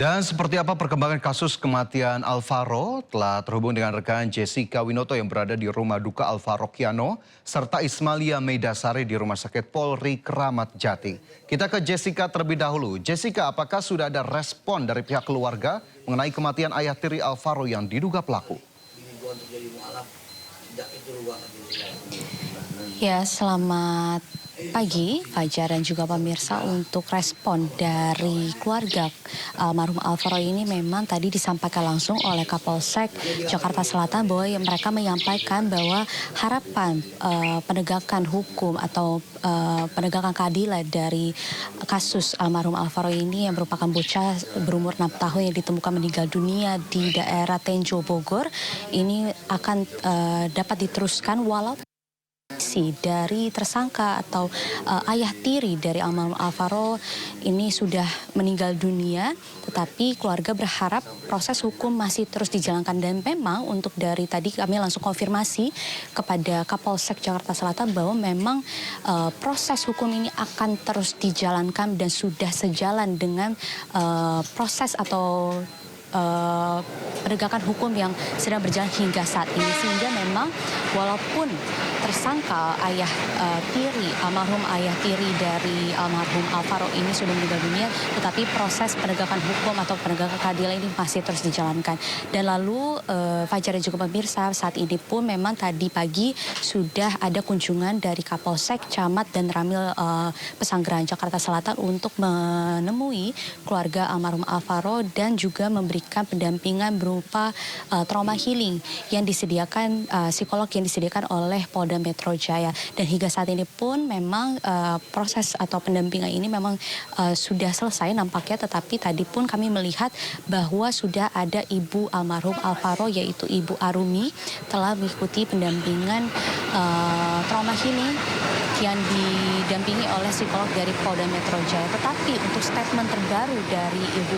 Dan seperti apa perkembangan kasus kematian Alvaro telah terhubung dengan rekan Jessica Winoto yang berada di rumah duka Alvaro Kiano serta Ismalia Meidasari di Rumah Sakit Polri Kramat Jati. Kita ke Jessica terlebih dahulu. Jessica, apakah sudah ada respon dari pihak keluarga mengenai kematian ayah tiri Alvaro yang diduga pelaku? Ya, selamat pagi Fajar dan juga pemirsa. Untuk respon dari keluarga almarhum Alvaro ini memang tadi disampaikan langsung oleh Kapolsek Jakarta Selatan bahwa mereka menyampaikan bahwa harapan penegakan hukum atau penegakan keadilan dari kasus almarhum Alvaro ini yang merupakan bocah berumur 6 tahun yang ditemukan meninggal dunia di daerah Tenjo, Bogor ini akan dapat diteruskan walaupun dari tersangka atau ayah tiri dari almarhum Alvaro ini sudah meninggal dunia, tetapi keluarga berharap proses hukum masih terus dijalankan. Dan memang untuk dari tadi kami langsung konfirmasi kepada Kapolsek Jakarta Selatan bahwa memang proses hukum ini akan terus dijalankan dan sudah sejalan dengan proses atau penegakan hukum yang sedang berjalan hingga saat ini, sehingga memang walaupun tersangka ayah tiri almarhum ayah tiri dari almarhum Alvaro ini sudah meninggal dunia, tetapi proses penegakan hukum atau penegakan keadilan ini masih terus dijalankan. Dan lalu Fajar dan juga pemirsa, saat ini pun memang tadi pagi sudah ada kunjungan dari Kapolsek, Camat dan Ramil Pesanggerahan Jakarta Selatan untuk menemui keluarga almarhum Alvaro dan juga memberikan pendampingan berupa trauma healing yang disediakan, psikolog yang disediakan oleh Polda Metro Jaya. Dan hingga saat ini pun memang proses atau pendampingan ini memang sudah selesai nampaknya, tetapi tadi pun kami melihat bahwa sudah ada ibu almarhum Alvaro yaitu Ibu Arumi telah mengikuti pendampingan trauma healing yang didampingi oleh psikolog dari Polda Metro Jaya. Tetapi untuk statement terbaru dari Ibu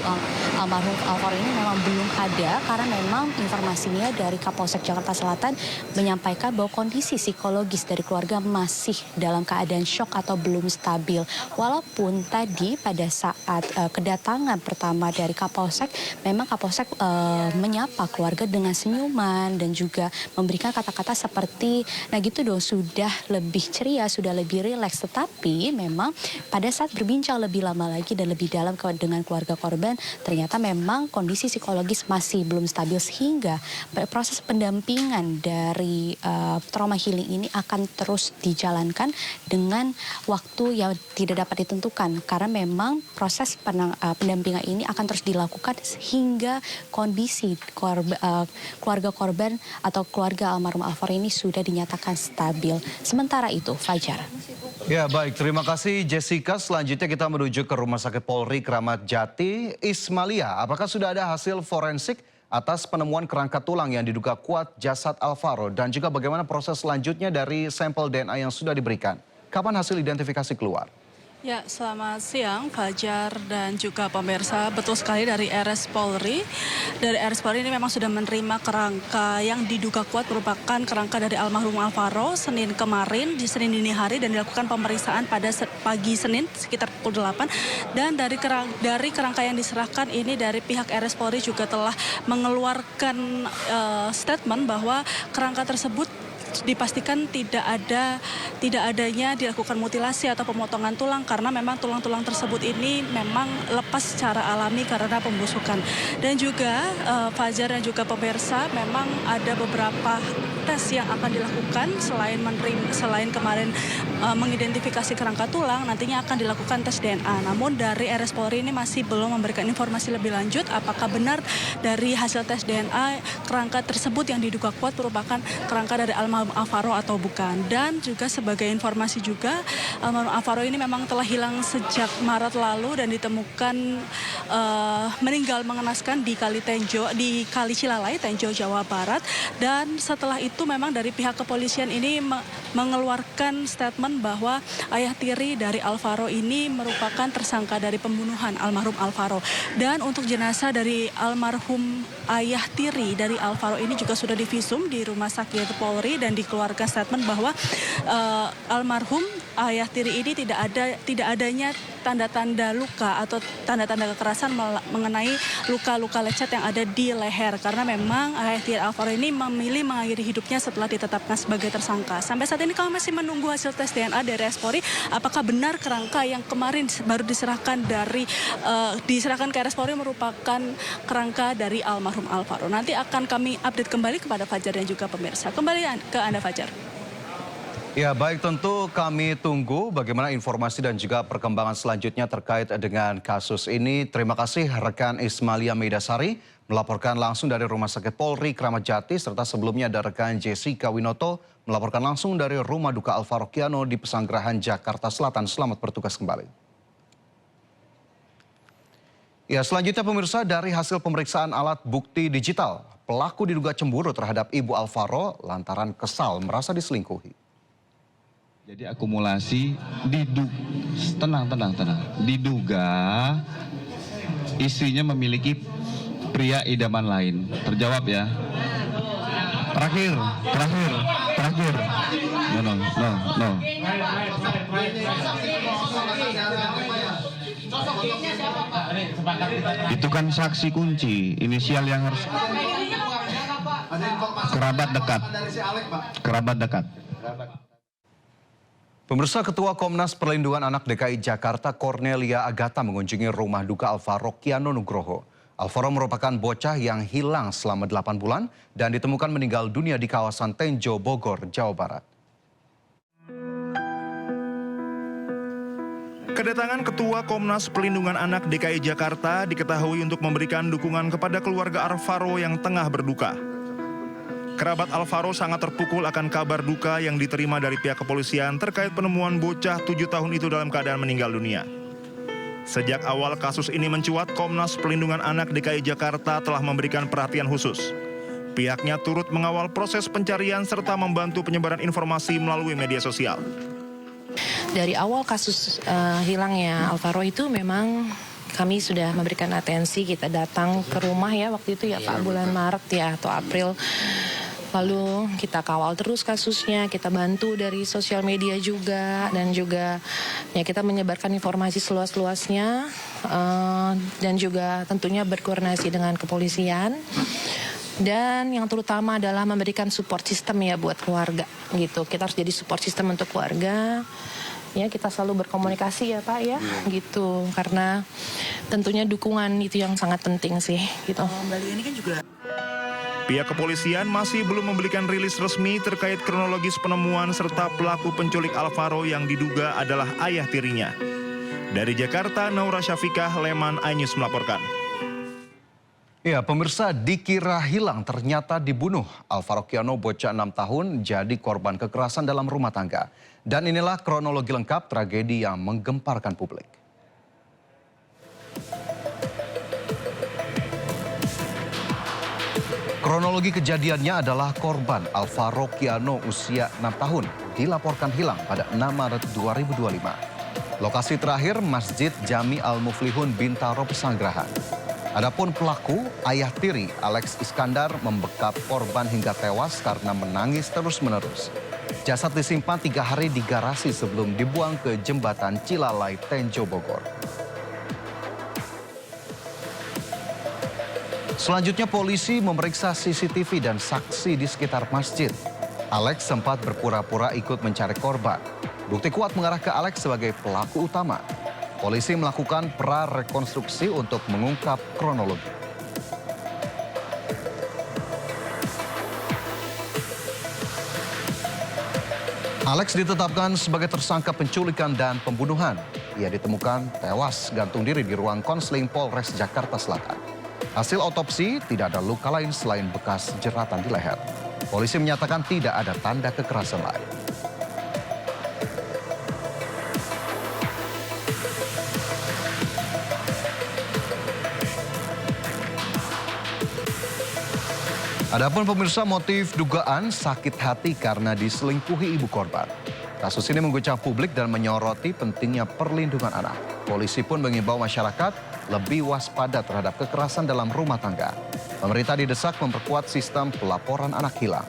almarhum Alvaro ini memang belum ada, karena memang informasinya dari Kapolsek Jakarta Selatan menyampaikan bahwa kondisi psikologis dari keluarga masih dalam keadaan syok atau belum stabil. Walaupun tadi pada saat kedatangan pertama dari Kapolsek, memang Kapolsek menyapa keluarga dengan senyuman dan juga memberikan kata-kata seperti, nah gitu dong, sudah lebih ceria, sudah lebih rileks. Tetapi memang pada saat berbincang lebih lama lagi dan lebih dalam dengan keluarga korban, ternyata memang kondisi psikologis masih belum stabil, sehingga proses pendampingan dari trauma healing ini akan terus dijalankan dengan waktu yang tidak dapat ditentukan, karena memang proses pendampingan ini akan terus dilakukan hingga kondisi keluarga korban atau keluarga almarhum Alvaro ini sudah dinyatakan stabil. Sementara itu, Fajar. Ya baik, terima kasih Jessica. Selanjutnya kita menuju ke Rumah Sakit Polri Kramat Jati. Ismalia, apakah sudah ada hasil forensik atas penemuan kerangka tulang yang diduga kuat jasad Alvaro? Dan juga bagaimana proses selanjutnya dari sampel DNA yang sudah diberikan? Kapan hasil identifikasi keluar? Ya, selamat siang Fajar dan juga pemirsa. Betul sekali, dari RS Polri. Dari RS Polri ini memang sudah menerima kerangka yang diduga kuat merupakan kerangka dari almarhum Alvaro Senin kemarin, di Senin dini hari, dan dilakukan pemeriksaan pada pagi Senin sekitar pukul 8. Dan dari kerangka yang diserahkan ini, dari pihak RS Polri juga telah mengeluarkan statement bahwa kerangka tersebut dipastikan tidak adanya dilakukan mutilasi atau pemotongan tulang, karena memang tulang-tulang tersebut ini memang lepas secara alami karena pembusukan. Dan juga Fajar dan juga pemirsa, memang ada beberapa tes yang akan dilakukan selain kemarin mengidentifikasi kerangka tulang, nantinya akan dilakukan tes DNA. Namun dari RS Polri ini masih belum memberikan informasi lebih lanjut apakah benar dari hasil tes DNA kerangka tersebut yang diduga kuat merupakan kerangka dari almarhum Alvaro atau bukan. Dan juga sebagai informasi juga, almarhum Alvaro ini memang telah hilang sejak Maret lalu dan ditemukan meninggal mengenaskan di Kali Cilalai, Tenjo, Jawa Barat. Dan setelah itu memang dari pihak kepolisian ini mengeluarkan statement bahwa ayah tiri dari Alvaro ini merupakan tersangka dari pembunuhan almarhum Alvaro. Dan untuk jenazah dari almarhum ayah tiri dari Alvaro ini juga sudah divisum di Rumah Sakit Polri dan dikeluarkan statement bahwa almarhum ayah tiri ini tidak adanya tanda-tanda luka atau tanda-tanda kekerasan mengenai luka-luka lecet yang ada di leher, karena memang ayah tiri Alvaro ini memilih mengakhiri hidupnya setelah ditetapkan sebagai tersangka. Sampai saat ini kami masih menunggu hasil tes DNA dari RS Polri, apakah benar kerangka yang kemarin baru diserahkan ke RS Polri merupakan kerangka dari almarhum Alvaro. Nanti akan kami update kembali kepada Fajar dan juga pemirsa. Kembali ke Anda, Fajar. Ya, baik, tentu kami tunggu bagaimana informasi dan juga perkembangan selanjutnya terkait dengan kasus ini. Terima kasih rekan Ismalia Meidasari melaporkan langsung dari Rumah Sakit Polri Kramat Jati, serta sebelumnya ada rekan Jessica Winoto melaporkan langsung dari Rumah Duka Alvaro Kiano di Pesanggerahan, Jakarta Selatan. Selamat bertugas kembali. Ya, selanjutnya pemirsa, dari hasil pemeriksaan alat bukti digital, pelaku diduga cemburu terhadap ibu Alvaro lantaran kesal merasa diselingkuhi. Jadi akumulasi tenang. Diduga istrinya memiliki pria idaman lain. Terjawab ya. Terakhir. No. Itu kan saksi kunci, inisial yang harus kerabat dekat. Pemirsa, Ketua Komnas Perlindungan Anak DKI Jakarta Cornelia Agatha mengunjungi rumah duka Alvaro Kiano Nugroho. Alvaro merupakan bocah yang hilang selama 8 bulan dan ditemukan meninggal dunia di kawasan Tenjo, Bogor, Jawa Barat. Kedatangan Ketua Komnas Perlindungan Anak DKI Jakarta diketahui untuk memberikan dukungan kepada keluarga Alvaro yang tengah berduka. Kerabat Alvaro sangat terpukul akan kabar duka yang diterima dari pihak kepolisian terkait penemuan bocah 7 tahun itu dalam keadaan meninggal dunia. Sejak awal kasus ini mencuat, Komnas Perlindungan Anak DKI Jakarta telah memberikan perhatian khusus. Pihaknya turut mengawal proses pencarian serta membantu penyebaran informasi melalui media sosial. Dari awal kasus hilangnya Alvaro itu memang kami sudah memberikan atensi, kita datang ke rumah ya waktu itu ya Pak, bulan Maret ya atau April. Lalu kita kawal terus kasusnya, kita bantu dari sosial media juga, dan juga ya kita menyebarkan informasi seluas-luasnya, dan juga tentunya berkoordinasi dengan kepolisian. Dan yang terutama adalah memberikan support system ya buat keluarga gitu. Kita harus jadi support system untuk keluarga. Ya, kita selalu berkomunikasi ya Pak ya, gitu. Karena tentunya dukungan itu yang sangat penting sih gitu. Mbak Lia ini kan juga... Pihak kepolisian masih belum memberikan rilis resmi terkait kronologis penemuan serta pelaku penculik Alvaro yang diduga adalah ayah tirinya. Dari Jakarta, Naura Syafikah, Leman, iNews melaporkan. Ya, pemirsa, dikira hilang ternyata dibunuh. Alvaro Kiano bocah 6 tahun jadi korban kekerasan dalam rumah tangga. Dan inilah kronologi lengkap tragedi yang menggemparkan publik. Kronologi kejadiannya adalah korban Alvaro Kiano usia 6 tahun dilaporkan hilang pada 6 Maret 2025. Lokasi terakhir Masjid Jami Al-Muflihun Bintaro Pesanggerahan. Adapun pelaku, ayah tiri Alex Iskandar membekap korban hingga tewas karena menangis terus-menerus. Jasad disimpan 3 hari di garasi sebelum dibuang ke jembatan Cilalai, Tenjo, Bogor. Selanjutnya polisi memeriksa CCTV dan saksi di sekitar masjid. Alex sempat berpura-pura ikut mencari korban. Bukti kuat mengarah ke Alex sebagai pelaku utama. Polisi melakukan prarekonstruksi untuk mengungkap kronologi. Alex ditetapkan sebagai tersangka penculikan dan pembunuhan. Ia ditemukan tewas gantung diri di ruang konseling Polres Jakarta Selatan. Hasil otopsi tidak ada luka lain selain bekas jeratan di leher. Polisi menyatakan tidak ada tanda kekerasan lain. Adapun pemirsa, motif dugaan sakit hati karena diselingkuhi ibu korban. Kasus ini mengguncang publik dan menyoroti pentingnya perlindungan anak. Polisi pun mengimbau masyarakat lebih waspada terhadap kekerasan dalam rumah tangga. Pemerintah didesak memperkuat sistem pelaporan anak hilang.